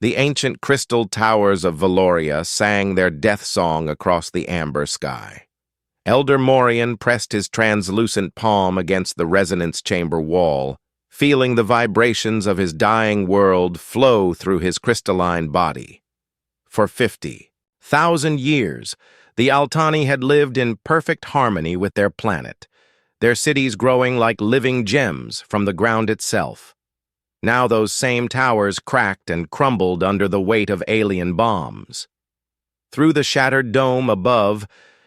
The ancient crystal towers of Valoria sang their death song across the amber sky. Elder Morian pressed his translucent palm against the resonance chamber wall, feeling the vibrations of his dying world flow through his crystalline body. For 50,000 years, the Altani had lived in perfect harmony with their planet, their cities growing like living gems from the ground itself. Now those same towers cracked and crumbled under the weight of alien bombs. Through the shattered dome above,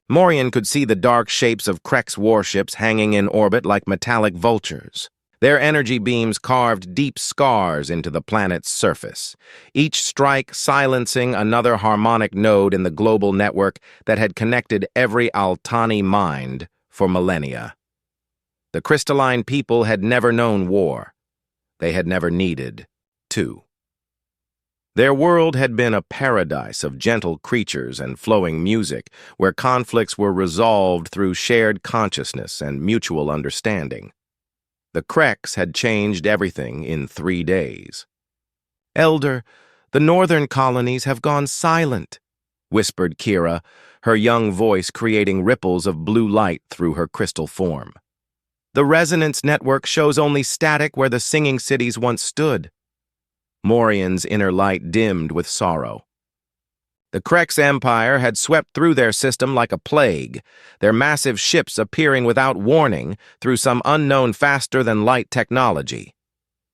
Morian could see the dark shapes of Krek's warships hanging in orbit like metallic vultures. Their energy beams carved deep scars into the planet's surface, each strike silencing another harmonic node in the global network that had connected every Altani mind for millennia. The crystalline people had never known war. They had never needed to. Their world had been a paradise of gentle creatures and flowing music, where conflicts were resolved through shared consciousness and mutual understanding. The Kreks had changed everything in 3 days. "Elder, the northern colonies have gone silent," whispered Kira, her young voice creating ripples of blue light through her crystal form. "The resonance network shows only static where the singing cities once stood." Morian's inner light dimmed with sorrow. The Krek's empire had swept through their system like a plague, their massive ships appearing without warning through some unknown faster-than-light technology.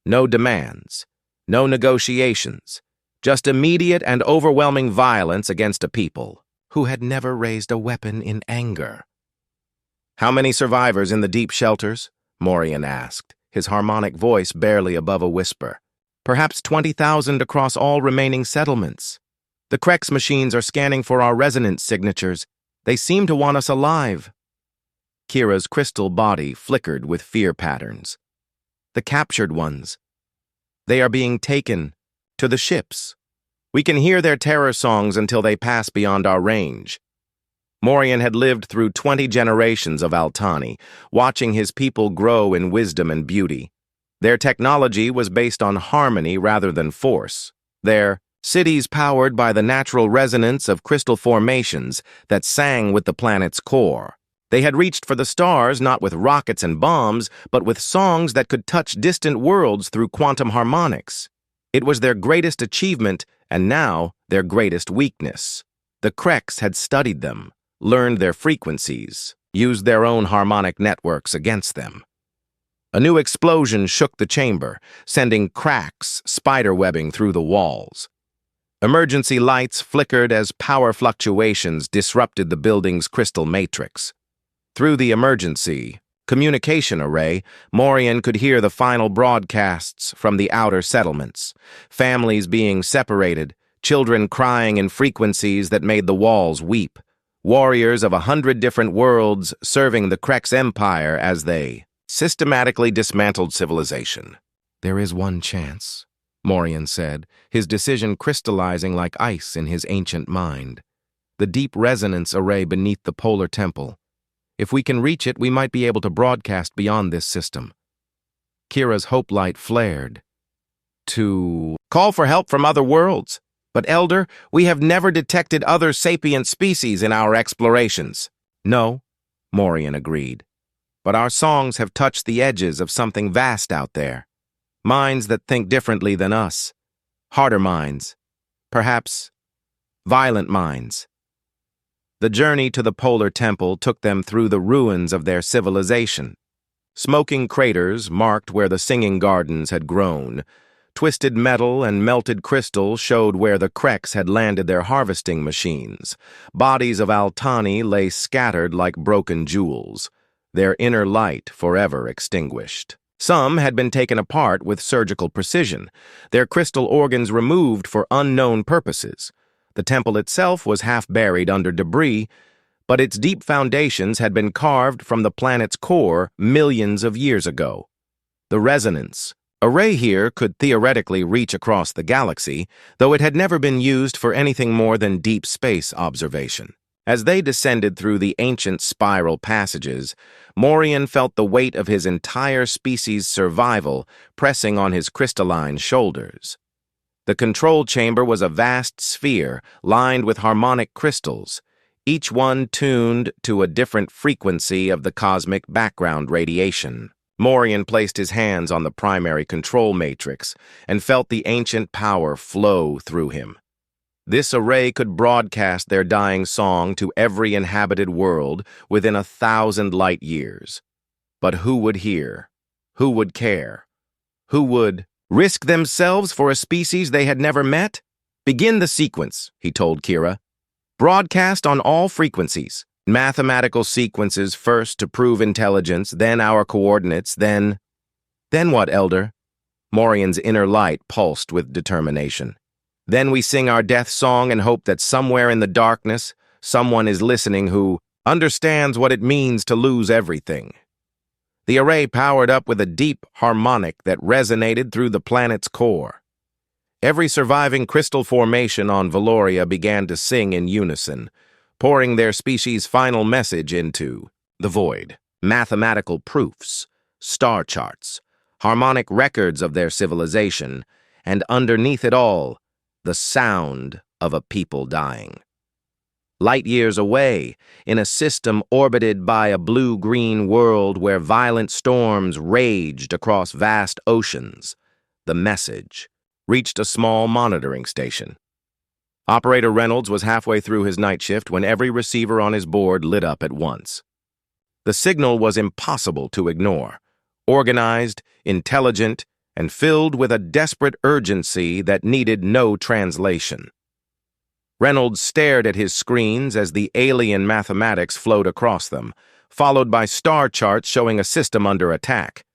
No demands, no negotiations, just immediate and overwhelming violence against a people who had never raised a weapon in anger. "How many survivors in the deep shelters?" Morian asked, his harmonic voice barely above a whisper. "Perhaps 20,000 across all remaining settlements. The Krex machines are scanning for our resonance signatures. They seem to want us alive." Kira's crystal body flickered with fear patterns. "The captured ones. They are being taken to the ships. We can hear their terror songs until they pass beyond our range." Morian had lived through 20 generations of Altani, watching his people grow in wisdom and beauty. Their technology was based on harmony rather than force. Their cities powered by the natural resonance of crystal formations that sang with the planet's core. They had reached for the stars not with rockets and bombs, but with songs that could touch distant worlds through quantum harmonics. It was their greatest achievement, and now their greatest weakness. The Kreks had studied them, learned their frequencies, used their own harmonic networks against them. A new explosion shook the chamber, sending cracks spiderwebbing through the walls. Emergency lights flickered as power fluctuations disrupted the building's crystal matrix. Through the emergency communication array, Morian could hear the final broadcasts from the outer settlements, families being separated, children crying in frequencies that made the walls weep. Warriors of 100 different worlds serving the Krex Empire as they systematically dismantled civilization. "There is one chance," Morian said, his decision crystallizing like ice in his ancient mind. "The deep resonance array beneath the polar temple. If we can reach it, we might be able to broadcast beyond this system." Kira's hope light flared. "To call for help from other worlds. But, Elder, we have never detected other sapient species in our explorations." "No," Morian agreed. "But our songs have touched the edges of something vast out there. Minds that think differently than us. Harder minds. Perhaps violent minds." The journey to the polar temple took them through the ruins of their civilization. Smoking craters marked where the singing gardens had grown. Twisted metal and melted crystal showed where the Kreks had landed their harvesting machines. Bodies of Altani lay scattered like broken jewels, their inner light forever extinguished. Some had been taken apart with surgical precision, their crystal organs removed for unknown purposes. The temple itself was half buried under debris, but its deep foundations had been carved from the planet's core millions of years ago. The resonance array here could theoretically reach across the galaxy, though it had never been used for anything more than deep space observation. As they descended through the ancient spiral passages, Morian felt the weight of his entire species' survival pressing on his crystalline shoulders. The control chamber was a vast sphere lined with harmonic crystals, each one tuned to a different frequency of the cosmic background radiation. Morian placed his hands on the primary control matrix and felt the ancient power flow through him. This array could broadcast their dying song to every inhabited world within 1,000 light years. But who would hear? Who would care? Who would risk themselves for a species they had never met? Begin the sequence, he told Kira. Broadcast on all frequencies. Mathematical sequences first to prove intelligence, then our coordinates, then what, Elder? Morian's inner light pulsed with determination. Then we sing our death song and hope that somewhere in the darkness, someone is listening who understands what it means to lose everything. The array powered up with a deep harmonic that resonated through the planet's core. Every surviving crystal formation on Valoria began to sing in unison, pouring their species' final message into the void. Mathematical proofs, star charts, harmonic records of their civilization, and underneath it all, the sound of a people dying. Light years away, in a system orbited by a blue-green world where violent storms raged across vast oceans, the message reached a small monitoring station. Operator Reynolds was halfway through his night shift when every receiver on his board lit up at once. The signal was impossible to ignore, organized, intelligent, and filled with a desperate urgency that needed no translation. Reynolds stared at his screens as the alien mathematics flowed across them, followed by star charts showing a system under attack.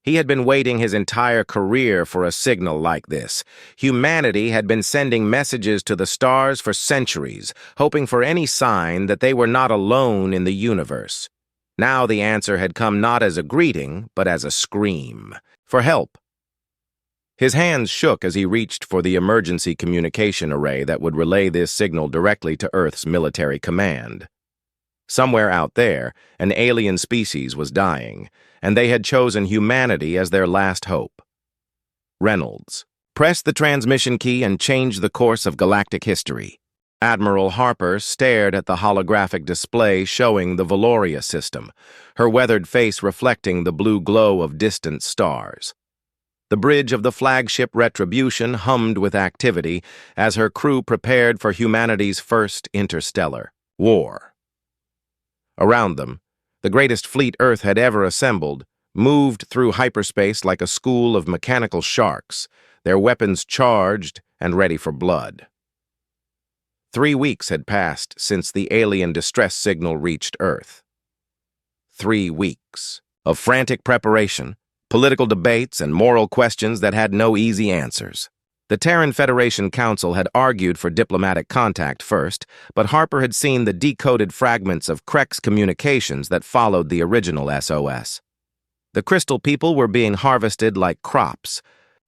He had been waiting his entire career for a signal like this. Humanity had been sending messages to the stars for centuries, hoping for any sign that they were not alone in the universe. Now the answer had come not as a greeting, but as a scream for help. His hands shook as he reached for the emergency communication array that would relay this signal directly to Earth's military command. Somewhere out there, an alien species was dying, and they had chosen humanity as their last hope. Reynolds pressed the transmission key and changed the course of galactic history. Admiral Harper stared at the holographic display showing the Valoria system, her weathered face reflecting the blue glow of distant stars. The bridge of the flagship Retribution hummed with activity as her crew prepared for humanity's first interstellar war. Around them, the greatest fleet Earth had ever assembled moved through hyperspace like a school of mechanical sharks, their weapons charged and ready for blood. 3 weeks had passed since the alien distress signal reached Earth. 3 weeks of frantic preparation, political debates, and moral questions that had no easy answers. The Terran Federation Council had argued for diplomatic contact first, but Harper had seen the decoded fragments of Krek's communications that followed the original SOS. The Crystal People were being harvested like crops,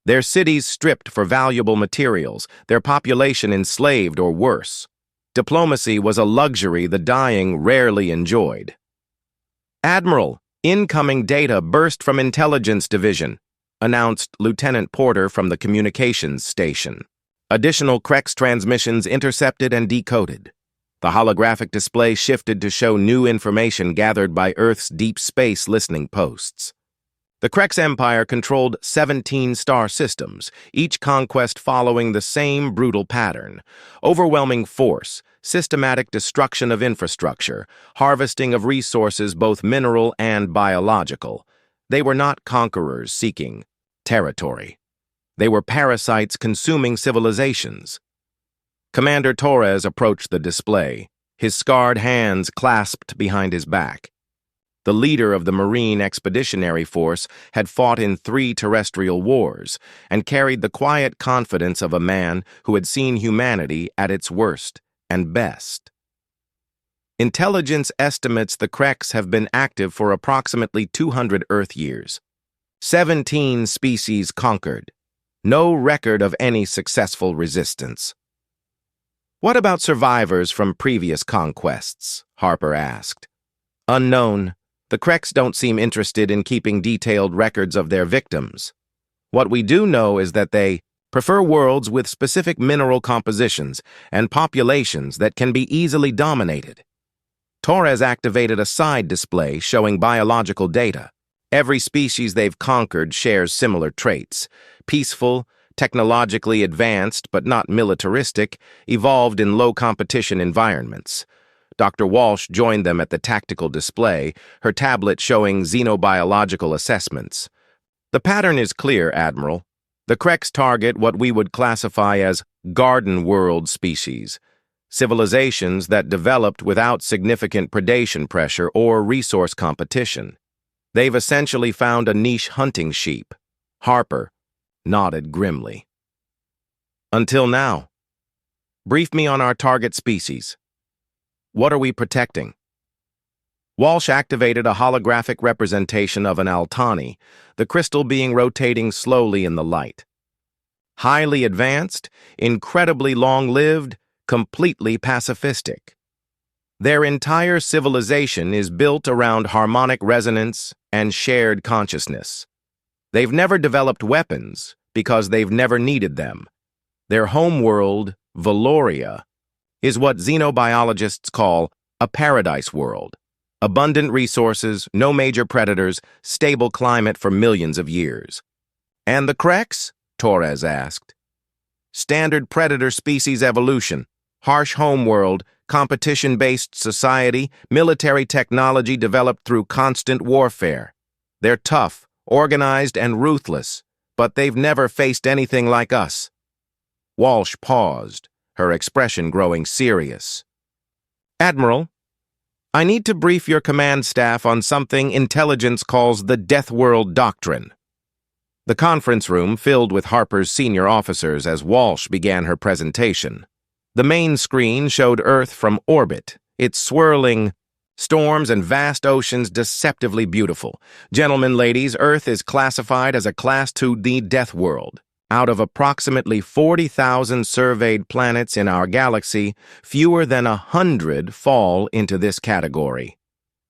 their cities stripped for valuable materials, their population enslaved or worse. Diplomacy was a luxury the dying rarely enjoyed. "Admiral, incoming data burst from Intelligence Division," announced Lieutenant Porter from the communications station. Additional Krex transmissions intercepted and decoded. The holographic display shifted to show new information gathered by Earth's deep space listening posts. The Krex Empire controlled 17 star systems, each conquest following the same brutal pattern: overwhelming force, systematic destruction of infrastructure, harvesting of resources both mineral and biological. They were not conquerors seeking territory. They were parasites consuming civilizations. Commander Torres approached the display, his scarred hands clasped behind his back. The leader of the Marine Expeditionary Force had fought in 3 terrestrial wars and carried the quiet confidence of a man who had seen humanity at its worst and best. Intelligence estimates the Krex have been active for approximately 200 Earth years. 17 species conquered. No record of any successful resistance. "What about survivors from previous conquests?" Harper asked. "Unknown. The Krex don't seem interested in keeping detailed records of their victims. What we do know is that they prefer worlds with specific mineral compositions and populations that can be easily dominated. Torres activated a side display showing biological data. Every species they've conquered shares similar traits: peaceful, technologically advanced but not militaristic, evolved in low-competition environments. Dr. Walsh joined them at the tactical display, her tablet showing xenobiological assessments. The pattern is clear, Admiral. The Krex target what we would classify as garden world species, civilizations that developed without significant predation pressure or resource competition. They've essentially found a niche hunting sheep. Harper nodded grimly. Until now. Brief me on our target species. What are we protecting? Walsh activated a holographic representation of an Altani, the crystal being rotating slowly in the light. Highly advanced, incredibly long-lived, completely pacifistic. Their entire civilization is built around harmonic resonance and shared consciousness. They've never developed weapons because they've never needed them. Their homeworld, Valoria, is what xenobiologists call a paradise world. Abundant resources, no major predators, stable climate for millions of years. And the Krex? Torres asked. Standard predator species evolution, harsh homeworld, competition-based society, military technology developed through constant warfare. They're tough, organized, and ruthless, but they've never faced anything like us. Walsh paused, her expression growing serious. Admiral, I need to brief your command staff on something intelligence calls the Deathworld Doctrine. The conference room filled with Harper's senior officers as Walsh began her presentation. The main screen showed Earth from orbit, its swirling storms and vast oceans deceptively beautiful. Gentlemen, ladies, Earth is classified as a Class 2D Death World. Out of approximately 40,000 surveyed planets in our galaxy, fewer than 100 fall into this category.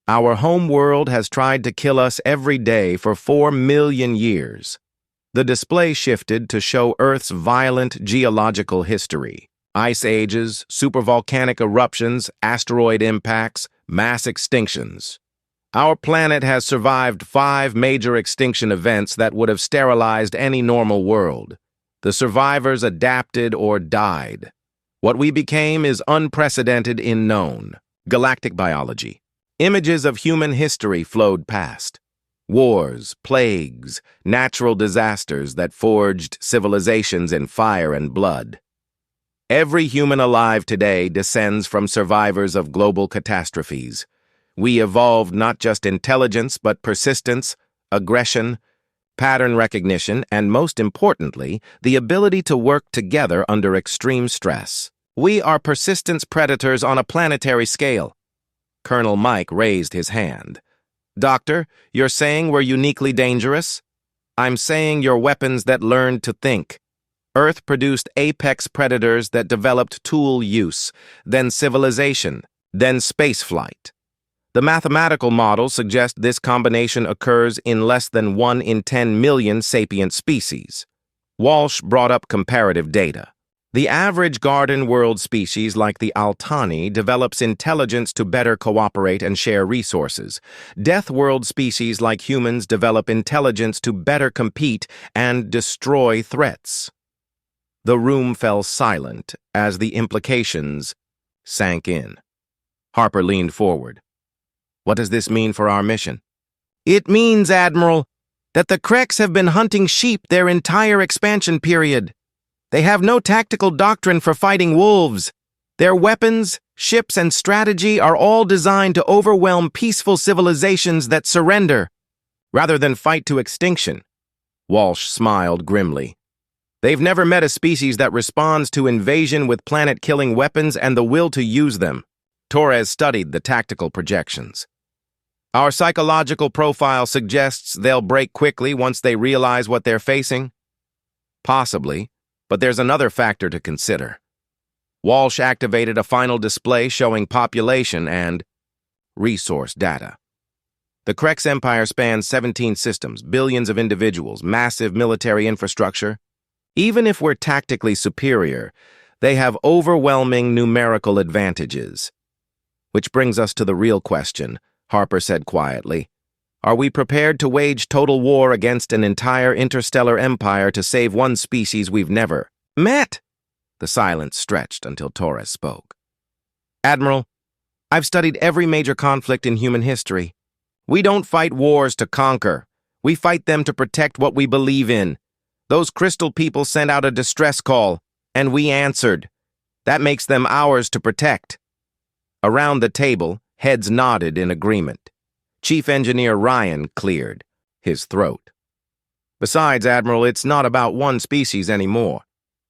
Our home world has tried to kill us every day for 4 million years. The display shifted to show Earth's violent geological history. Ice ages, supervolcanic eruptions, asteroid impacts, mass extinctions. Our planet has survived 5 major extinction events that would have sterilized any normal world. The survivors adapted or died. What we became is unprecedented in known. Galactic biology. Images of human history flowed past. Wars, plagues, natural disasters that forged civilizations in fire and blood. Every human alive today descends from survivors of global catastrophes. We evolved not just intelligence, but persistence, aggression, pattern recognition, and most importantly, the ability to work together under extreme stress. We are persistence predators on a planetary scale. Colonel Mike raised his hand. Doctor, you're saying we're uniquely dangerous? I'm saying you're weapons that learned to think. Earth produced apex predators that developed tool use, then civilization, then spaceflight. The mathematical models suggest this combination occurs in less than 1 in 10 million sapient species. Walsh brought up comparative data. The average garden world species like the Altani develops intelligence to better cooperate and share resources. Death world species like humans develop intelligence to better compete and destroy threats. The room fell silent as the implications sank in. Harper leaned forward. What does this mean for our mission? It means, Admiral, that the Krex have been hunting sheep their entire expansion period. They have no tactical doctrine for fighting wolves. Their weapons, ships, and strategy are all designed to overwhelm peaceful civilizations that surrender, rather than fight to extinction. Walsh smiled grimly. They've never met a species that responds to invasion with planet-killing weapons and the will to use them. Torres studied the tactical projections. Our psychological profile suggests they'll break quickly once they realize what they're facing. Possibly, but there's another factor to consider. Walsh activated a final display showing population and resource data. The Krex Empire spans 17 systems, billions of individuals, massive military infrastructure. Even if we're tactically superior, they have overwhelming numerical advantages. Which brings us to the real question, Harper said quietly. Are we prepared to wage total war against an entire interstellar empire to save one species we've never met? The silence stretched until Torres spoke. Admiral, I've studied every major conflict in human history. We don't fight wars to conquer. We fight them to protect what we believe in. Those crystal people sent out a distress call, and we answered. That makes them ours to protect. Around the table, heads nodded in agreement. Chief Engineer Ryan cleared his throat. Besides, Admiral, it's not about one species anymore.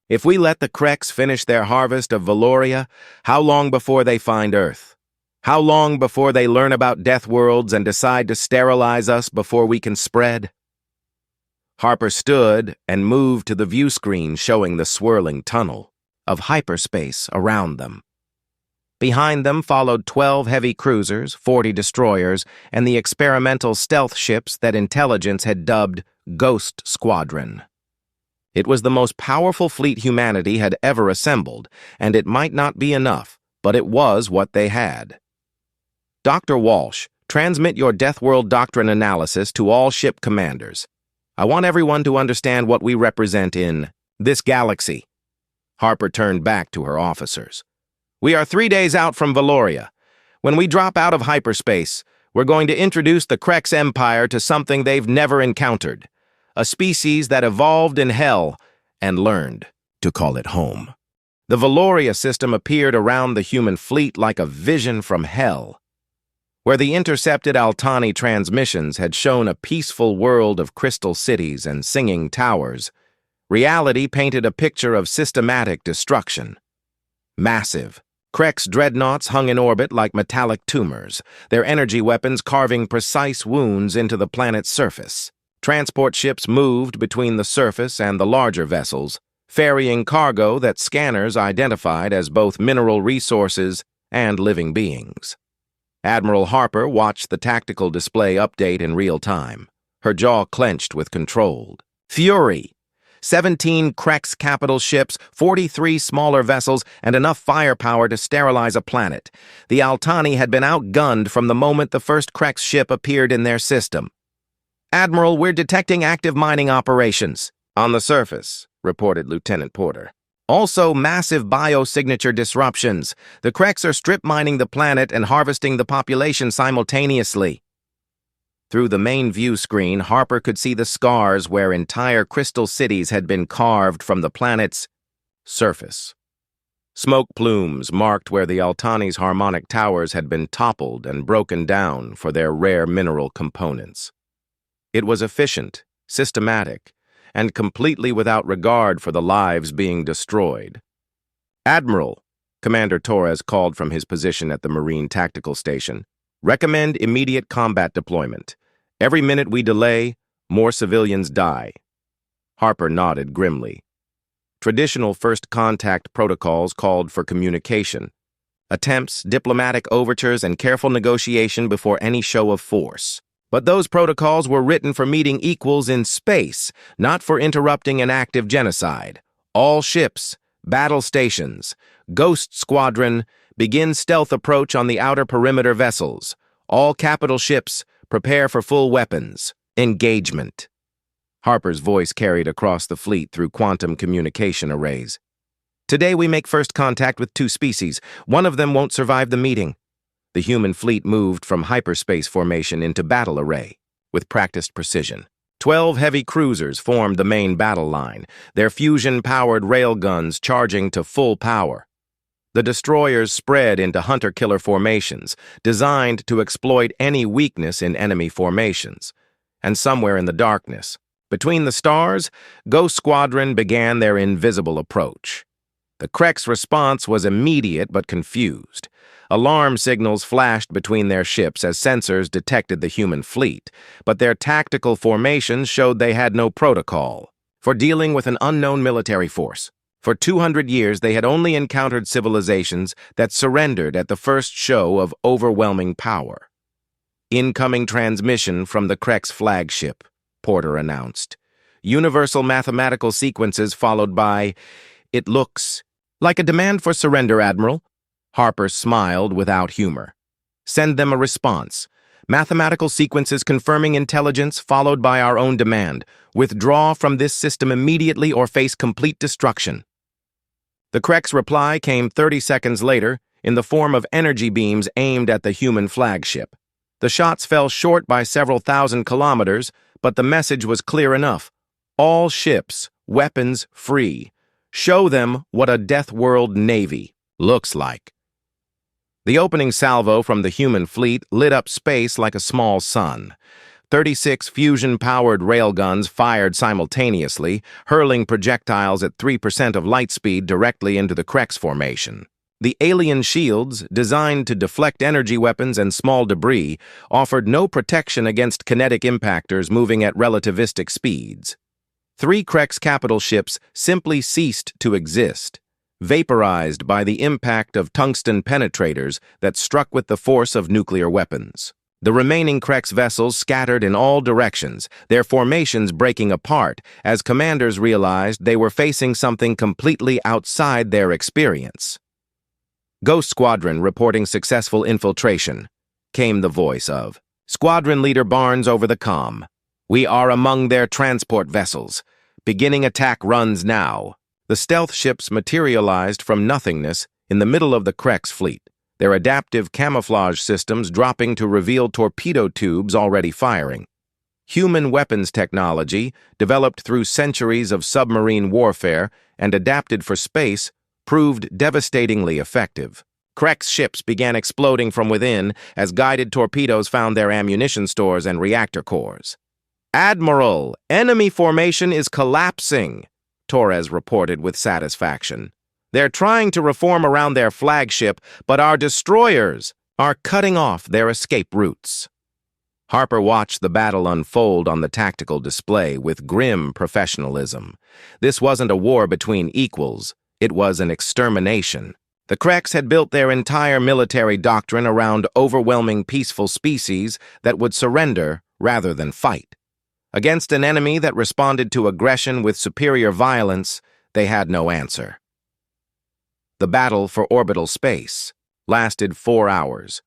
If we let the Krex finish their harvest of Valoria, how long before they find Earth? How long before they learn about Deathworlds and decide to sterilize us before we can spread? Harper stood and moved to the view screen showing the swirling tunnel of hyperspace around them. Behind them followed 12 heavy cruisers, 40 destroyers, and the experimental stealth ships that intelligence had dubbed Ghost Squadron. It was the most powerful fleet humanity had ever assembled, and it might not be enough, but it was what they had. Dr. Walsh, transmit your Deathworld doctrine analysis to all ship commanders. I want everyone to understand what we represent in this galaxy. Harper turned back to her officers. We are 3 days out from Valoria. When we drop out of hyperspace, we're going to introduce the Krex Empire to something they've never encountered. A species that evolved in hell and learned to call it home. The Valoria system appeared around the human fleet like a vision from hell. Where the intercepted Altani transmissions had shown a peaceful world of crystal cities and singing towers, reality painted a picture of systematic destruction. Massive, Krex dreadnoughts hung in orbit like metallic tumors, their energy weapons carving precise wounds into the planet's surface. Transport ships moved between the surface and the larger vessels, ferrying cargo that scanners identified as both mineral resources and living beings. Admiral Harper watched the tactical display update in real time, her jaw clenched with controlled fury. 17 Krex capital ships, 43 smaller vessels, and enough firepower to sterilize a planet. The Altani had been outgunned from the moment the first Krex ship appeared in their system. Admiral, we're detecting active mining operations. On the surface, reported Lieutenant Porter. Also, massive biosignature disruptions. The Krex are strip mining the planet and harvesting the population simultaneously. Through the main view screen, Harper could see the scars where entire crystal cities had been carved from the planet's surface. Smoke plumes marked where the Altani's harmonic towers had been toppled and broken down for their rare mineral components. It was efficient, systematic, and completely without regard for the lives being destroyed. Admiral, Commander Torres called from his position at the Marine Tactical Station, recommend immediate combat deployment. Every minute we delay, more civilians die. Harper nodded grimly. Traditional first contact protocols called for communication, attempts, diplomatic overtures, and careful negotiation before any show of force. But those protocols were written for meeting equals in space, not for interrupting an active genocide. All ships, battle stations, Ghost Squadron, begin stealth approach on the outer perimeter vessels. All capital ships, prepare for full weapons. Engagement. Harper's voice carried across the fleet through quantum communication arrays. Today we make first contact with 2 species. One of them won't survive the meeting. The human fleet moved from hyperspace formation into battle array, with practiced precision. 12 heavy cruisers formed the main battle line, their fusion-powered railguns charging to full power. The destroyers spread into hunter-killer formations, designed to exploit any weakness in enemy formations. And somewhere in the darkness, between the stars, Ghost Squadron began their invisible approach. The Krex response was immediate but confused. Alarm signals flashed between their ships as sensors detected the human fleet, but their tactical formations showed they had no protocol for dealing with an unknown military force. For 200 years, they had only encountered civilizations that surrendered at the first show of overwhelming power. Incoming transmission from the Krex flagship, Porter announced. universal mathematical sequences followed by, "It looks like a demand for surrender, Admiral." Harper smiled without humor. "Send them a response. Mathematical sequences confirming intelligence followed by our own demand. Withdraw from this system immediately or face complete destruction." The Krek's reply came 30 seconds later in the form of energy beams aimed at the human flagship. The shots fell short by several thousand kilometers, but the message was clear enough. All ships, weapons free. Show them what a Deathworld navy looks like. The opening salvo from the human fleet lit up space like a small sun. 36 fusion-powered railguns fired simultaneously, hurling projectiles at 3% of light speed directly into the Krek's formation. The alien shields, designed to deflect energy weapons and small debris, offered no protection against kinetic impactors moving at relativistic speeds. 3 Krek's capital ships simply ceased to exist, vaporized by the impact of tungsten penetrators that struck with the force of nuclear weapons. The remaining Krek's vessels scattered in all directions, their formations breaking apart as commanders realized they were facing something completely outside their experience. "Ghost Squadron reporting successful infiltration," came the voice of Squadron Leader Barnes over the comm. "We are among their transport vessels. Beginning attack runs now." The stealth ships materialized from nothingness in the middle of the Krek's fleet, their adaptive camouflage systems dropping to reveal torpedo tubes already firing. Human weapons technology, developed through centuries of submarine warfare and adapted for space, proved devastatingly effective. Krek's ships began exploding from within as guided torpedoes found their ammunition stores and reactor cores. "Admiral, enemy formation is collapsing," Torres reported with satisfaction. "They're trying to reform around their flagship, but our destroyers are cutting off their escape routes." Harper watched the battle unfold on the tactical display with grim professionalism. This wasn't a war between equals. It was an extermination. The Kreks had built their entire military doctrine around overwhelming peaceful species that would surrender rather than fight. Against an enemy that responded to aggression with superior violence, they had no answer. The battle for orbital space lasted 4 hours.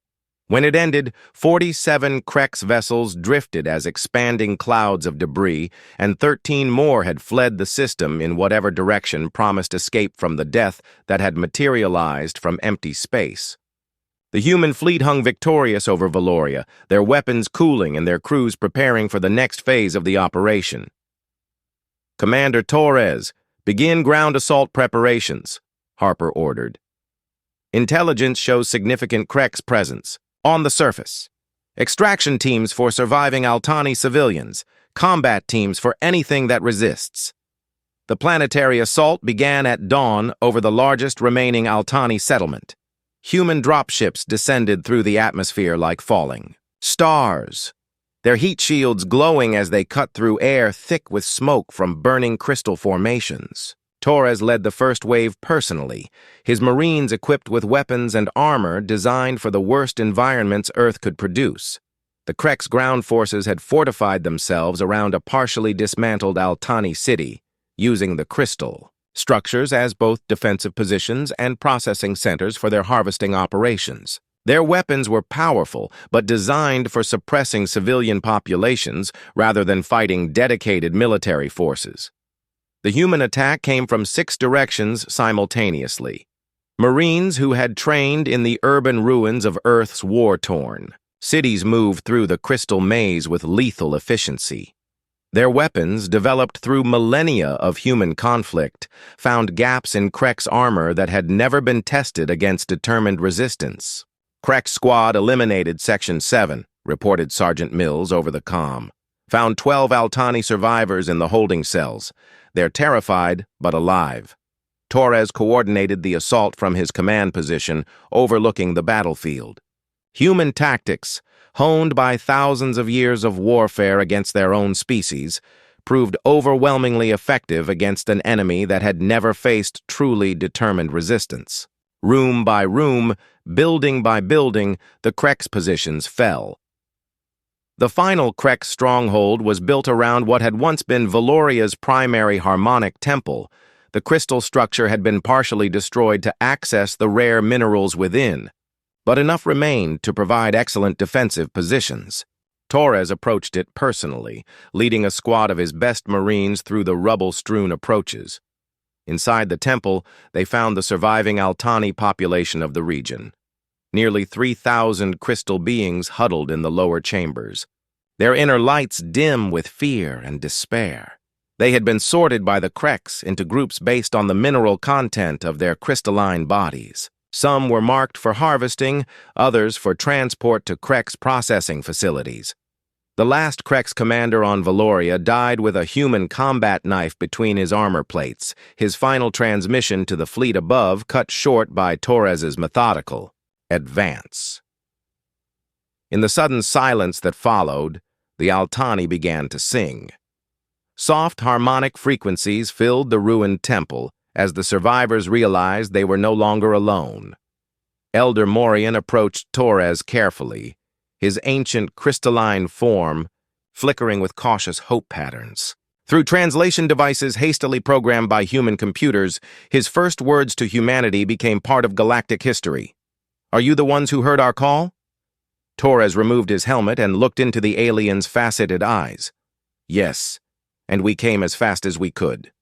When it ended, 47 Krek's vessels drifted as expanding clouds of debris, and 13 more had fled the system in whatever direction promised escape from the death that had materialized from empty space. The human fleet hung victorious over Valoria, their weapons cooling and their crews preparing for the next phase of the operation. "Commander Torres, begin ground assault preparations," Harper ordered. "Intelligence shows significant Krek's presence. On the surface. Extraction teams for surviving Altani civilians. Combat teams for anything that resists." The planetary assault began at dawn over the largest remaining Altani settlement. Human dropships descended through the atmosphere like falling stars, their heat shields glowing as they cut through air thick with smoke from burning crystal formations. Torres led the first wave personally, his Marines equipped with weapons and armor designed for the worst environments Earth could produce. The Krek's ground forces had fortified themselves around a partially dismantled Altani city, using the crystal structures as both defensive positions and processing centers for their harvesting operations. Their weapons were powerful, but designed for suppressing civilian populations rather than fighting dedicated military forces. The human attack came from 6 directions simultaneously. Marines who had trained in the urban ruins of Earth's war-torn cities moved through the crystal maze with lethal efficiency. Their weapons, developed through millennia of human conflict, found gaps in Krek's armor that had never been tested against determined resistance. "Krek's squad eliminated Section 7, reported Sergeant Mills over the comm. Found 12 Altani survivors in the holding cells. They're terrified, but alive." Torres coordinated the assault from his command position, overlooking the battlefield. Human tactics, honed by thousands of years of warfare against their own species, proved overwhelmingly effective against an enemy that had never faced truly determined resistance. Room by room, building by building, the Krek's positions fell. The final Krek stronghold was built around what had once been Valoria's primary harmonic temple. The crystal structure had been partially destroyed to access the rare minerals within, but enough remained to provide excellent defensive positions. Torres approached it personally, leading a squad of his best Marines through the rubble-strewn approaches. Inside the temple, they found the surviving Altani population of the region. Nearly 3,000 crystal beings huddled in the lower chambers, their inner lights dim with fear and despair. They had been sorted by the Kreks into groups based on the mineral content of their crystalline bodies. Some were marked for harvesting, others for transport to Krek's processing facilities. The last Krek's commander on Valoria died with a human combat knife between his armor plates, his final transmission to the fleet above cut short by Torres's methodical advance. In the sudden silence that followed, the Altani began to sing. Soft harmonic frequencies filled the ruined temple as the survivors realized they were no longer alone. Elder Morian approached Torres carefully, his ancient crystalline form flickering with cautious hope patterns. Through translation devices hastily programmed by human computers, his first words to humanity became part of galactic history. "Are you the ones who heard our call?" Torres removed his helmet and looked into the alien's faceted eyes. "Yes, and we came as fast as we could."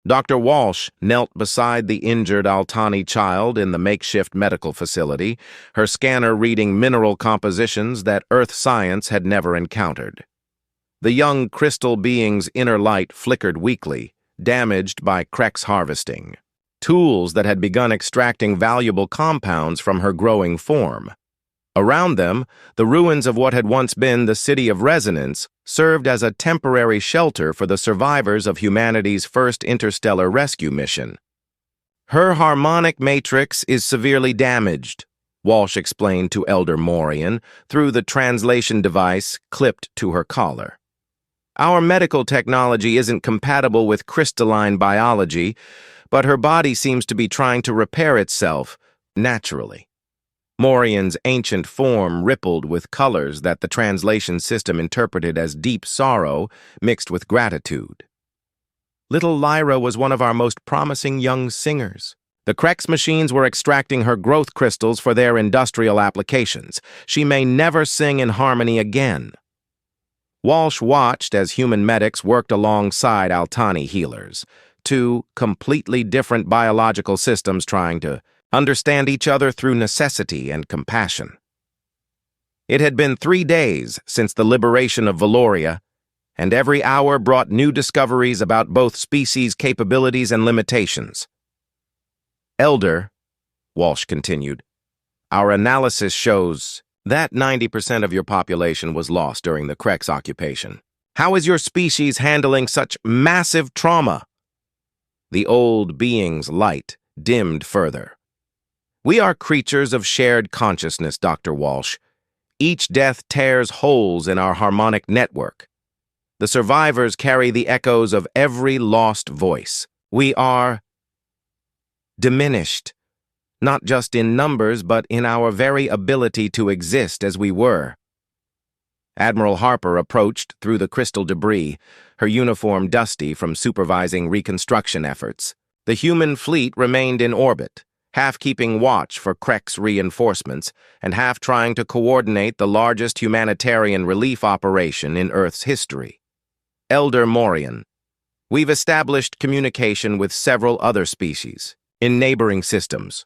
Dr. Walsh knelt beside the injured Altani child in the makeshift medical facility, her scanner reading mineral compositions that Earth science had never encountered. The young crystal being's inner light flickered weakly, damaged by Krek's harvesting. Tools that had begun extracting valuable compounds from her growing form. Around them, the ruins of what had once been the City of Resonance served as a temporary shelter for the survivors of humanity's first interstellar rescue mission. "Her harmonic matrix is severely damaged," Walsh explained to Elder Morian through the translation device clipped to her collar. "Our medical technology isn't compatible with crystalline biology, but her body seems to be trying to repair itself naturally." Morian's ancient form rippled with colors that the translation system interpreted as deep sorrow mixed with gratitude. "Little Lyra was one of our most promising young singers. The Krex machines were extracting her growth crystals for their industrial applications. She may never sing in harmony again." Walsh watched as human medics worked alongside Altani healers, two completely different biological systems trying to understand each other through necessity and compassion. It had been 3 days since the liberation of Valoria, and every hour brought new discoveries about both species' capabilities and limitations. "Elder," Walsh continued, "our analysis shows that 90% of your population was lost during the Krex occupation. How is your species handling such massive trauma?" The old being's light dimmed further. "We are creatures of shared consciousness, Dr. Walsh. Each death tears holes in our harmonic network. The survivors carry the echoes of every lost voice. We are diminished, not just in numbers, but in our very ability to exist as we were." Admiral Harper approached through the crystal debris, her uniform dusty from supervising reconstruction efforts. The human fleet remained in orbit, half keeping watch for Krek's reinforcements and half trying to coordinate the largest humanitarian relief operation in Earth's history. "Elder Morian, we've established communication with several other species in neighboring systems.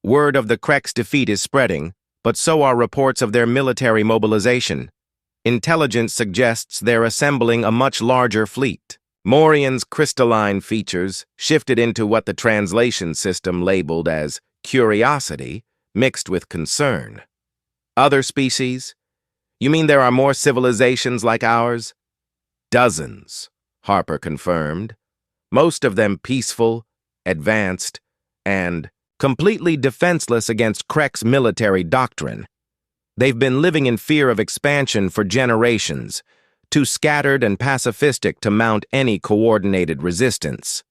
Word of the Krek's defeat is spreading, but so are reports of their military mobilization. Intelligence suggests they're assembling a much larger fleet." Morian's crystalline features shifted into what the translation system labeled as curiosity mixed with concern. "Other species? You mean there are more civilizations like ours?" "Dozens," Harper confirmed. "Most of them peaceful, advanced, and completely defenseless against Krek's military doctrine. They've been living in fear of expansion for generations, too scattered and pacifistic to mount any coordinated resistance."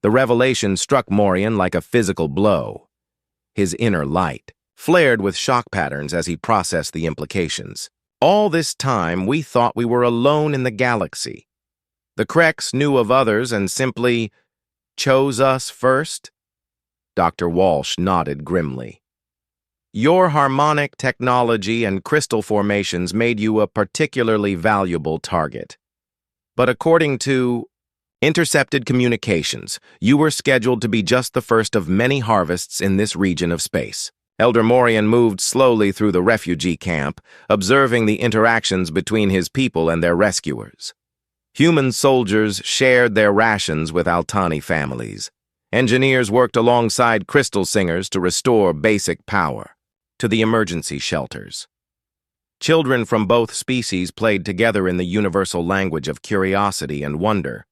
The revelation struck Morian like a physical blow. His inner light flared with shock patterns as he processed the implications. All this time, we thought we were alone in the galaxy. The Krex knew of others and simply chose us first? Dr. Walsh nodded grimly. Your harmonic technology and crystal formations made you a particularly valuable target. But according to intercepted communications, you were scheduled to be just the first of many harvests in this region of space. Elder Morian moved slowly through the refugee camp, observing the interactions between his people and their rescuers. Human soldiers shared their rations with Altani families. Engineers worked alongside crystal singers to restore basic power to the emergency shelters. Children from both species played together in the universal language of curiosity and wonder.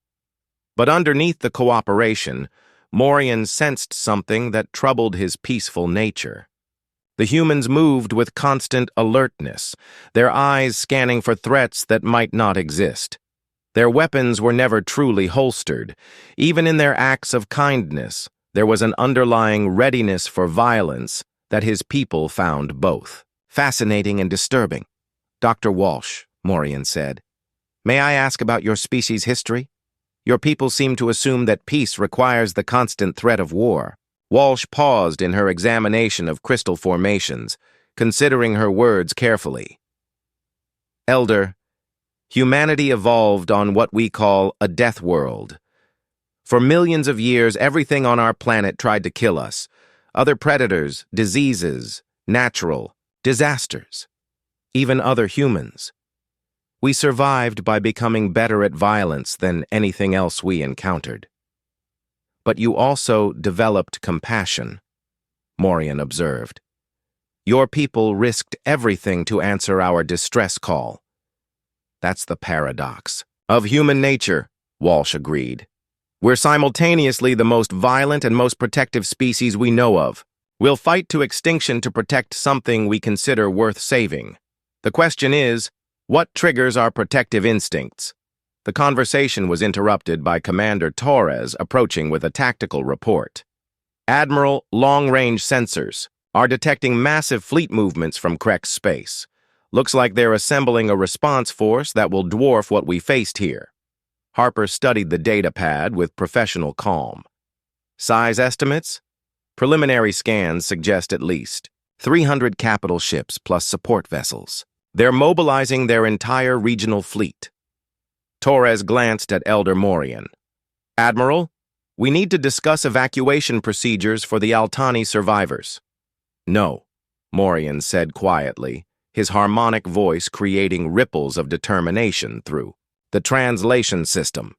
But underneath the cooperation, Morian sensed something that troubled his peaceful nature. The humans moved with constant alertness, their eyes scanning for threats that might not exist. Their weapons were never truly holstered. Even in their acts of kindness, there was an underlying readiness for violence that his people found both fascinating and disturbing. Dr. Walsh, Morian said, may I ask about your species' history? Your people seem to assume that peace requires the constant threat of war. Walsh paused in her examination of crystal formations, considering her words carefully. Elder, humanity evolved on what we call a death world. For millions of years, everything on our planet tried to kill us. Other predators, diseases, natural disasters, even other humans. We survived by becoming better at violence than anything else we encountered. But you also developed compassion, Morian observed. Your people risked everything to answer our distress call. That's the paradox of human nature, Walsh agreed. We're simultaneously the most violent and most protective species we know of. We'll fight to extinction to protect something we consider worth saving. The question is, what triggers our protective instincts? The conversation was interrupted by Commander Torres approaching with a tactical report. Admiral, long-range sensors are detecting massive fleet movements from Krex space. Looks like they're assembling a response force that will dwarf what we faced here. Harper studied the data pad with professional calm. Size estimates? Preliminary scans suggest at least 300 capital ships plus support vessels. They're mobilizing their entire regional fleet. Torres glanced at Elder Morian. Admiral, we need to discuss evacuation procedures for the Altani survivors. No, Morian said quietly, his harmonic voice creating ripples of determination through the translation system.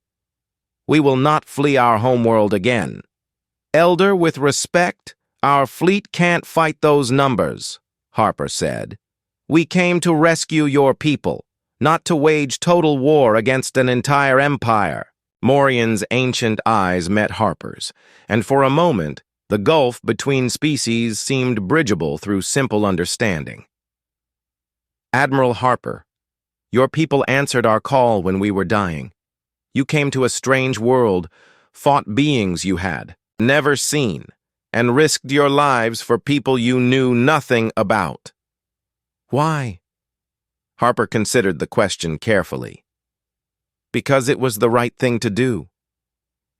We will not flee our homeworld again. Elder, with respect, our fleet can't fight those numbers, Harper said. We came to rescue your people, not to wage total war against an entire empire. Morian's ancient eyes met Harper's, and for a moment, the gulf between species seemed bridgeable through simple understanding. Admiral Harper, your people answered our call when we were dying. You came to a strange world, fought beings you had never seen, and risked your lives for people you knew nothing about. Why? Harper considered the question carefully. Because it was the right thing to do.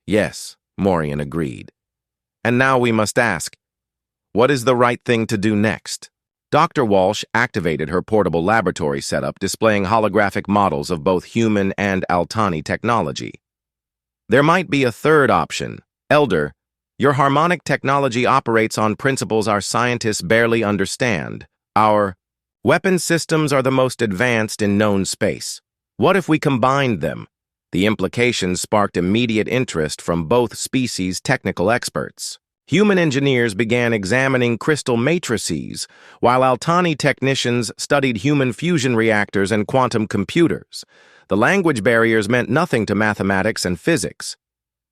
Yes, Morian agreed. And now we must ask, what is the right thing to do next? Dr. Walsh activated her portable laboratory setup displaying holographic models of both human and Altani technology. There might be a third option. Elder, your harmonic technology operates on principles our scientists barely understand. Our weapon systems are the most advanced in known space. What if we combined them? The implications sparked immediate interest from both species' technical experts. Human engineers began examining crystal matrices, while Altani technicians studied human fusion reactors and quantum computers. The language barriers meant nothing to mathematics and physics.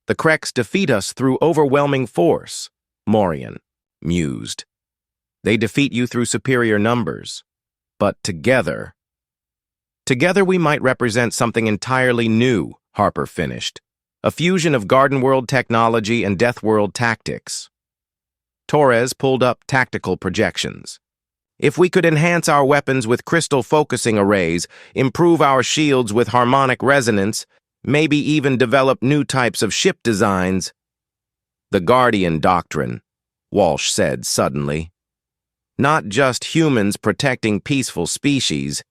The Krex defeat us through overwhelming force, Morian mused. They defeat you through superior numbers. But together we might represent something entirely new, Harper finished. A fusion of Garden World technology and Death World tactics. Torres pulled up tactical projections. If we could enhance our weapons with crystal focusing arrays, improve our shields with harmonic resonance, maybe even develop new types of ship designs." "The Guardian Doctrine," Walsh said suddenly. "Not just humans protecting peaceful species,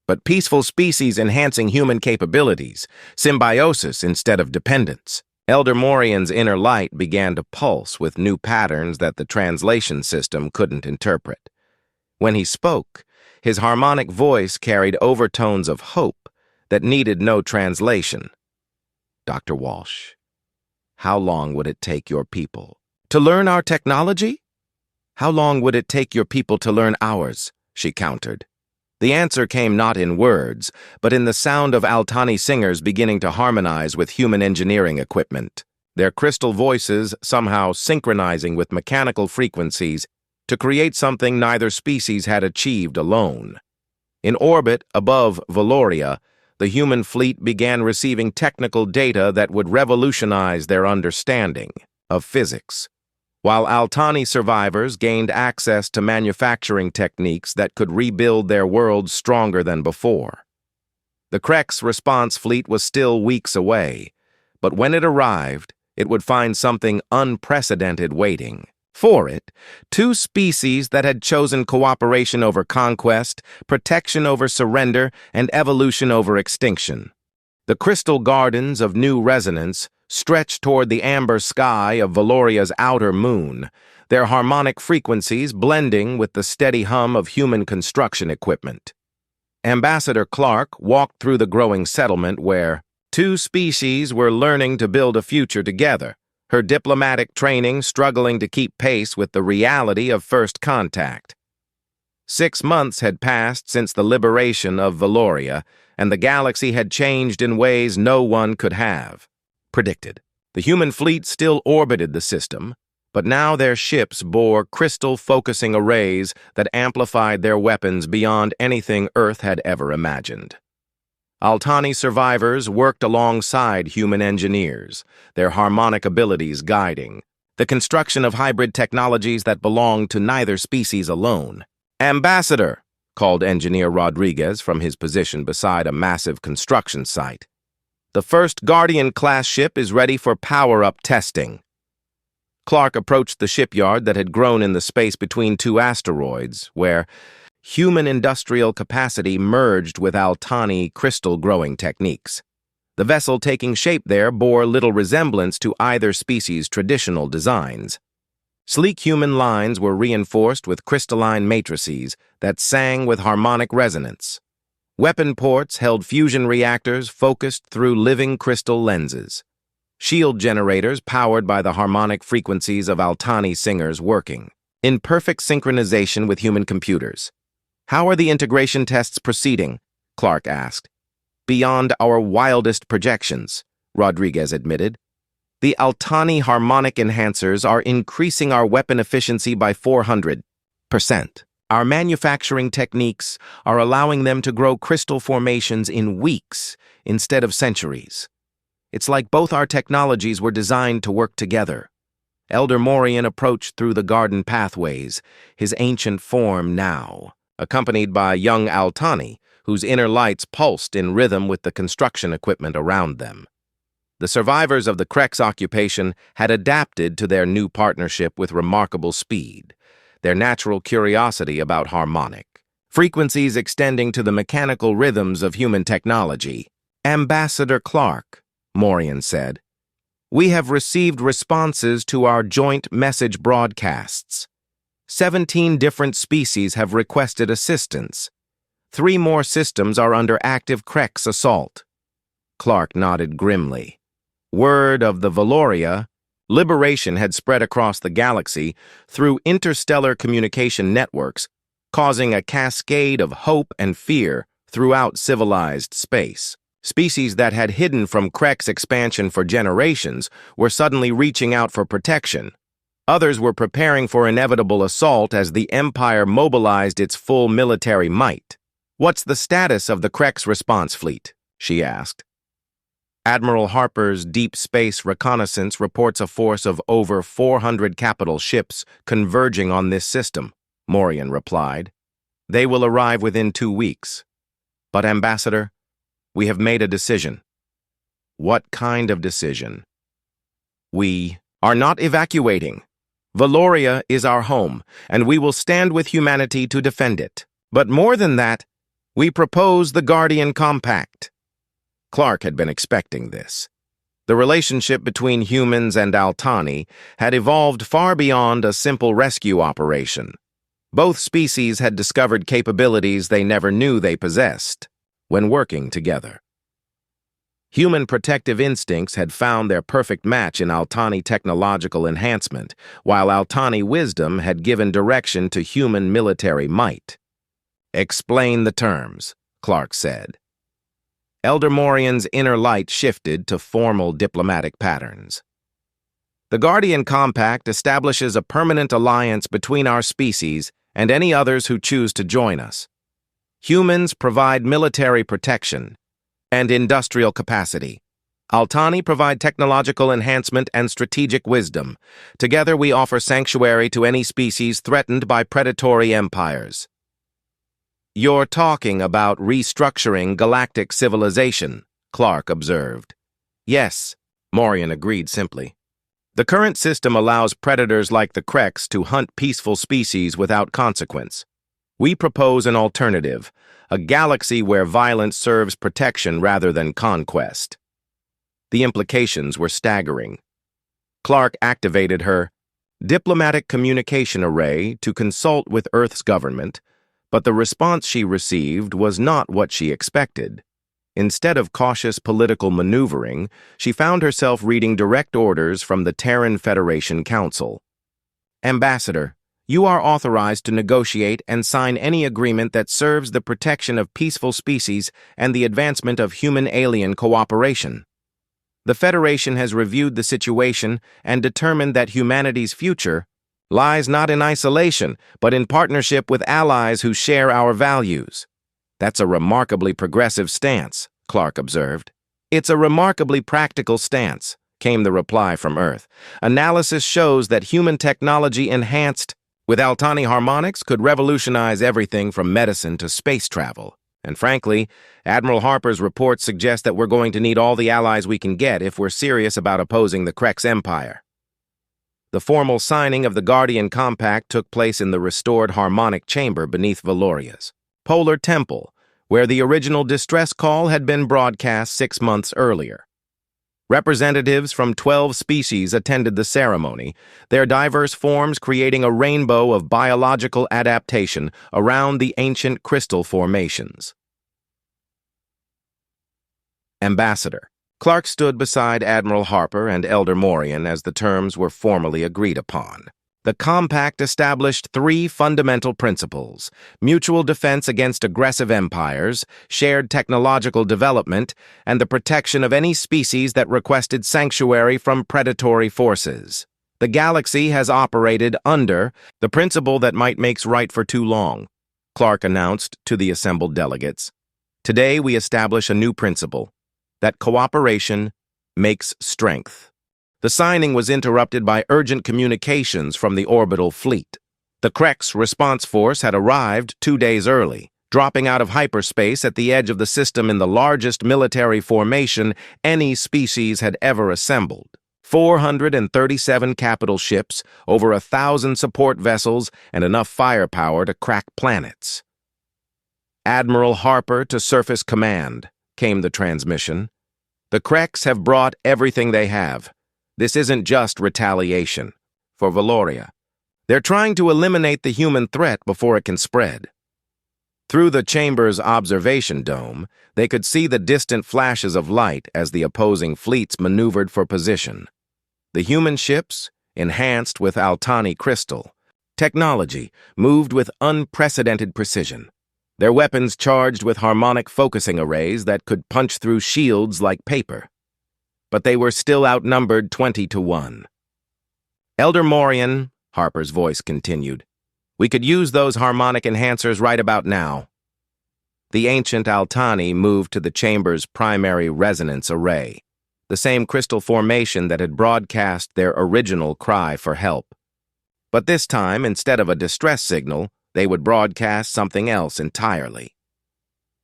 but peaceful species enhancing human capabilities, symbiosis instead of dependence." Elder Morian's inner light began to pulse with new patterns that the translation system couldn't interpret. When he spoke, his harmonic voice carried overtones of hope that needed no translation. "Dr. Walsh, how long would it take your people to learn our technology?" "How long would it take your people to learn ours?" she countered. The answer came not in words, but in the sound of Altani singers beginning to harmonize with human engineering equipment, their crystal voices somehow synchronizing with mechanical frequencies to create something neither species had achieved alone. In orbit above Valoria, the human fleet began receiving technical data that would revolutionize their understanding of physics, while Altani survivors gained access to manufacturing techniques that could rebuild their worlds stronger than before. The Krex response fleet was still weeks away, but when it arrived, it would find something unprecedented waiting. For it, two species that had chosen cooperation over conquest, protection over surrender, and evolution over extinction. The crystal gardens of new resonance stretched toward the amber sky of Valoria's outer moon, their harmonic frequencies blending with the steady hum of human construction equipment. Ambassador Clark walked through the growing settlement where two species were learning to build a future together, her diplomatic training struggling to keep pace with the reality of first contact. 6 months had passed since the liberation of Valoria, and the galaxy had changed in ways no one could have predicted. The human fleet still orbited the system, but now their ships bore crystal-focusing arrays that amplified their weapons beyond anything Earth had ever imagined. Altani survivors worked alongside human engineers, their harmonic abilities guiding the construction of hybrid technologies that belonged to neither species alone. "Ambassador," called Engineer Rodriguez from his position beside a massive construction site. "The first Guardian-class ship is ready for power-up testing." Clark approached the shipyard that had grown in the space between two asteroids, where human industrial capacity merged with Altani crystal-growing techniques. The vessel taking shape there bore little resemblance to either species' traditional designs. Sleek human lines were reinforced with crystalline matrices that sang with harmonic resonance. Weapon ports held fusion reactors focused through living crystal lenses. Shield generators powered by the harmonic frequencies of Altani singers working, in perfect synchronization with human computers. "How are the integration tests proceeding?" Clark asked. "Beyond our wildest projections," Rodriguez admitted. "The Altani harmonic enhancers are increasing our weapon efficiency by 400%. Our manufacturing techniques are allowing them to grow crystal formations in weeks instead of centuries. It's like both our technologies were designed to work together." Elder Morian approached through the garden pathways, his ancient form now, accompanied by young Altani, whose inner lights pulsed in rhythm with the construction equipment around them. The survivors of the Krex occupation had adapted to their new partnership with remarkable speed, their natural curiosity about harmonic frequencies extending to the mechanical rhythms of human technology. "Ambassador Clark," Morian said, "we have received responses to our joint message broadcasts. 17 different species have requested assistance. 3 more systems are under active Krex assault." Clark nodded grimly. Word of the Valoria, liberation had spread across the galaxy through interstellar communication networks, causing a cascade of hope and fear throughout civilized space. Species that had hidden from Krex expansion for generations were suddenly reaching out for protection. Others were preparing for inevitable assault as the Empire mobilized its full military might. "What's the status of the Krex response fleet?" she asked. "Admiral Harper's Deep Space Reconnaissance reports a force of over 400 capital ships converging on this system," Morian replied. They will arrive within 2 weeks. But, Ambassador, we have made a decision. What kind of decision? We are not evacuating. Valoria is our home, and we will stand with humanity to defend it. But more than that, we propose the Guardian Compact. Clark had been expecting this. The relationship between humans and Altani had evolved far beyond a simple rescue operation. Both species had discovered capabilities they never knew they possessed when working together. Human protective instincts had found their perfect match in Altani technological enhancement, while Altani wisdom had given direction to human military might. "Explain the terms," Clark said. Elder Morian's inner light shifted to formal diplomatic patterns. "The Guardian Compact establishes a permanent alliance between our species and any others who choose to join us. Humans provide military protection and industrial capacity. Altani provide technological enhancement and strategic wisdom. Together we offer sanctuary to any species threatened by predatory empires." "You're talking about restructuring galactic civilization," Clark observed. "Yes," Morian agreed simply. "The current system allows predators like the Krex to hunt peaceful species without consequence. We propose an alternative, a galaxy where violence serves protection rather than conquest." The implications were staggering. Clark activated her diplomatic communication array to consult with Earth's government, but the response she received was not what she expected. Instead of cautious political maneuvering, she found herself reading direct orders from the Terran Federation Council. "Ambassador, you are authorized to negotiate and sign any agreement that serves the protection of peaceful species and the advancement of human-alien cooperation. The Federation has reviewed the situation and determined that humanity's future lies not in isolation, but in partnership with allies who share our values." "That's a remarkably progressive stance," Clark observed. "It's a remarkably practical stance," came the reply from Earth. "Analysis shows that human technology enhanced with Altani harmonics could revolutionize everything from medicine to space travel. And frankly, Admiral Harper's reports suggest that we're going to need all the allies we can get if we're serious about opposing the Krex Empire." The formal signing of the Guardian Compact took place in the restored harmonic chamber beneath Valoria's Polar Temple, where the original distress call had been broadcast 6 months earlier. Representatives from 12 species attended the ceremony, their diverse forms creating a rainbow of biological adaptation around the ancient crystal formations. "Ambassador." Clark stood beside Admiral Harper and Elder Morian as the terms were formally agreed upon. The compact established 3 fundamental principles: mutual defense against aggressive empires, shared technological development, and the protection of any species that requested sanctuary from predatory forces. The galaxy has operated under the principle that might makes right for too long, Clark announced to the assembled delegates. "Today we establish a new principle, that cooperation makes strength." The signing was interrupted by urgent communications from the orbital fleet. The Krex response force had arrived 2 days early, dropping out of hyperspace at the edge of the system in the largest military formation any species had ever assembled. 437 capital ships, over 1,000 support vessels, and enough firepower to crack planets. "Admiral Harper to Surface Command," came the transmission. "The Krex have brought everything they have. This isn't just retaliation for Valoria. They're trying to eliminate the human threat before it can spread." Through the chamber's observation dome, they could see the distant flashes of light as the opposing fleets maneuvered for position. The human ships, enhanced with Altani crystal technology, moved with unprecedented precision. Their weapons charged with harmonic focusing arrays that could punch through shields like paper. But they were still outnumbered 20-1. "Elder Morian," Harper's voice continued, "we could use those harmonic enhancers right about now." The ancient Altani moved to the chamber's primary resonance array, the same crystal formation that had broadcast their original cry for help. But this time, instead of a distress signal, they would broadcast something else entirely.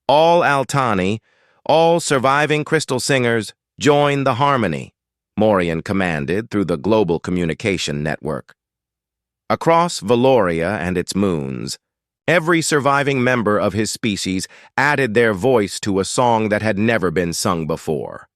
All Altani, all surviving crystal singers, join the harmony, Morian commanded through the global communication network. Across Valoria and its moons, every surviving member of his species added their voice to a song that had never been sung before.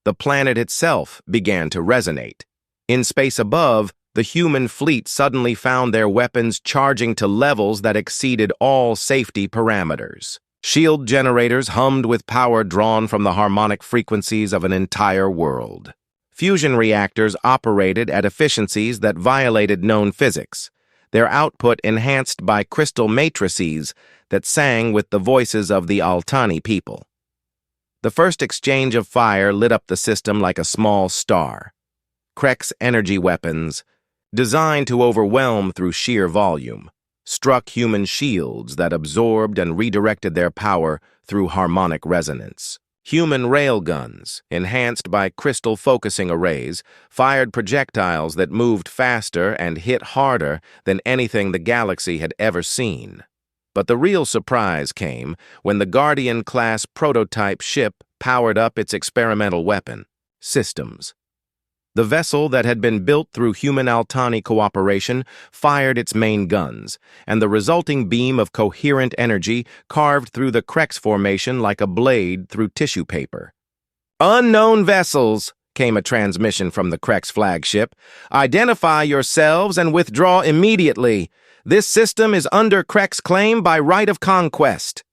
The planet itself began to resonate. In space above, the human fleet suddenly found their weapons charging to levels that exceeded all safety parameters. Shield generators hummed with power drawn from the harmonic frequencies of an entire world. Fusion reactors operated at efficiencies that violated known physics, their output enhanced by crystal matrices that sang with the voices of the Altani people. The first exchange of fire lit up the system like a small star. Krek's energy weapons, designed to overwhelm through sheer volume, struck human shields that absorbed and redirected their power through harmonic resonance. Human railguns, enhanced by crystal focusing arrays, fired projectiles that moved faster and hit harder than anything the galaxy had ever seen. But the real surprise came when the Guardian-class prototype ship powered up its experimental weapon, Systems. The vessel that had been built through human-Altani cooperation fired its main guns, and the resulting beam of coherent energy carved through the Krex formation like a blade through tissue paper. "Unknown vessels," came a transmission from the Krex flagship. "Identify yourselves and withdraw immediately. This system is under Krex claim by right of conquest."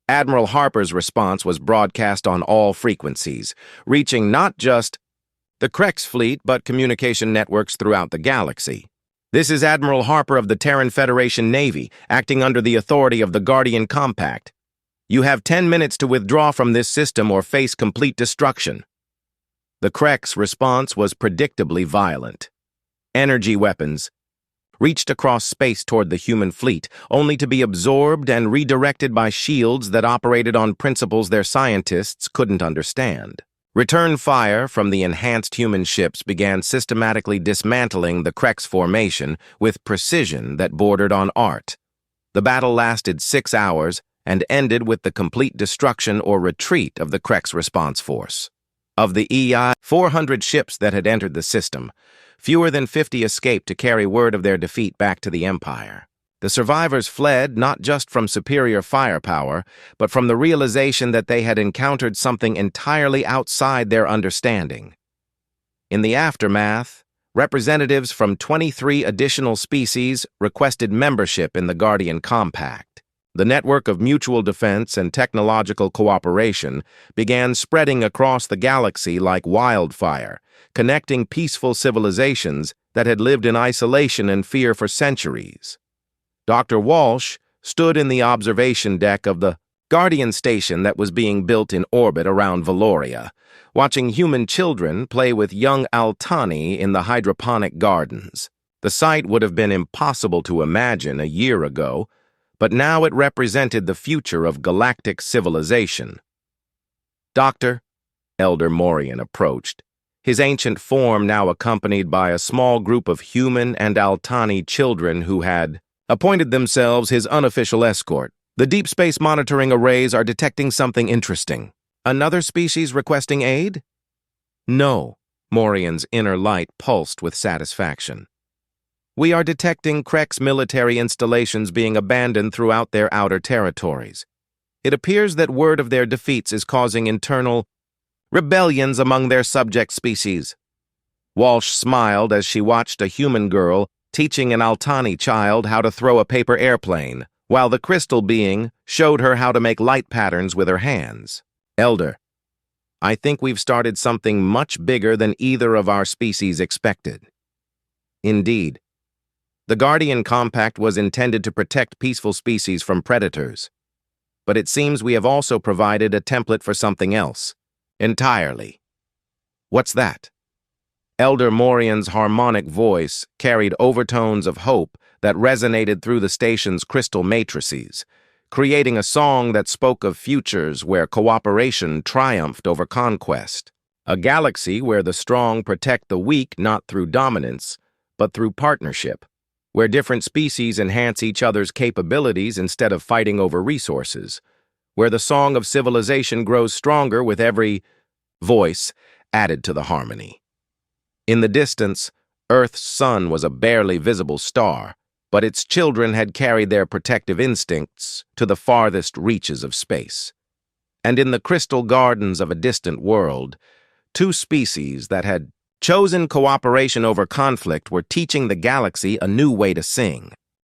Admiral Harper's response was broadcast on all frequencies, reaching not just the Krex fleet, but communication networks throughout the galaxy. "This is Admiral Harper of the Terran Federation Navy, acting under the authority of the Guardian Compact. You have 10 minutes to withdraw from this system or face complete destruction." The Krex response was predictably violent. Energy weapons reached across space toward the human fleet, only to be absorbed and redirected by shields that operated on principles their scientists couldn't understand. Return fire from the enhanced human ships began systematically dismantling the Krex formation with precision that bordered on art. The battle lasted 6 hours and ended with the complete destruction or retreat of the Krex response force. Of the 400 ships that had entered the system, fewer than 50 escaped to carry word of their defeat back to the Empire. The survivors fled not just from superior firepower, but from the realization that they had encountered something entirely outside their understanding. In the aftermath, representatives from 23 additional species requested membership in the Guardian Compact. The network of mutual defense and technological cooperation began spreading across the galaxy like wildfire, connecting peaceful civilizations that had lived in isolation and fear for centuries. Dr. Walsh stood in the observation deck of the Guardian station that was being built in orbit around Valoria, watching human children play with young Altani in the hydroponic gardens. The sight would have been impossible to imagine a year ago, but now it represented the future of galactic civilization. "Doctor," Elder Morian approached, his ancient form now accompanied by a small group of human and Altani children who had appointed themselves his unofficial escort. "The deep space monitoring arrays are detecting something interesting. Another species requesting aid?" "No," Morian's inner light pulsed with satisfaction. "We are detecting Krex military installations being abandoned throughout their outer territories. It appears that word of their defeats is causing internal rebellions among their subject species." Walsh smiled as she watched a human girl teaching an Altani child how to throw a paper airplane, while the crystal being showed her how to make light patterns with her hands. "Elder, I think we've started something much bigger than either of our species expected." "Indeed. The Guardian Compact was intended to protect peaceful species from predators. But it seems we have also provided a template for something else. Entirely." "What's that?" Elder Morian's harmonic voice carried overtones of hope that resonated through the station's crystal matrices, creating a song that spoke of futures where cooperation triumphed over conquest. A galaxy where the strong protect the weak not through dominance, but through partnership. where different species enhance each other's capabilities instead of fighting over resources, where the song of civilization grows stronger with every voice added to the harmony. In the distance, Earth's sun was a barely visible star, but its children had carried their protective instincts to the farthest reaches of space. And in the crystal gardens of a distant world, two species that had chosen cooperation over conflict were teaching the galaxy a new way to sing.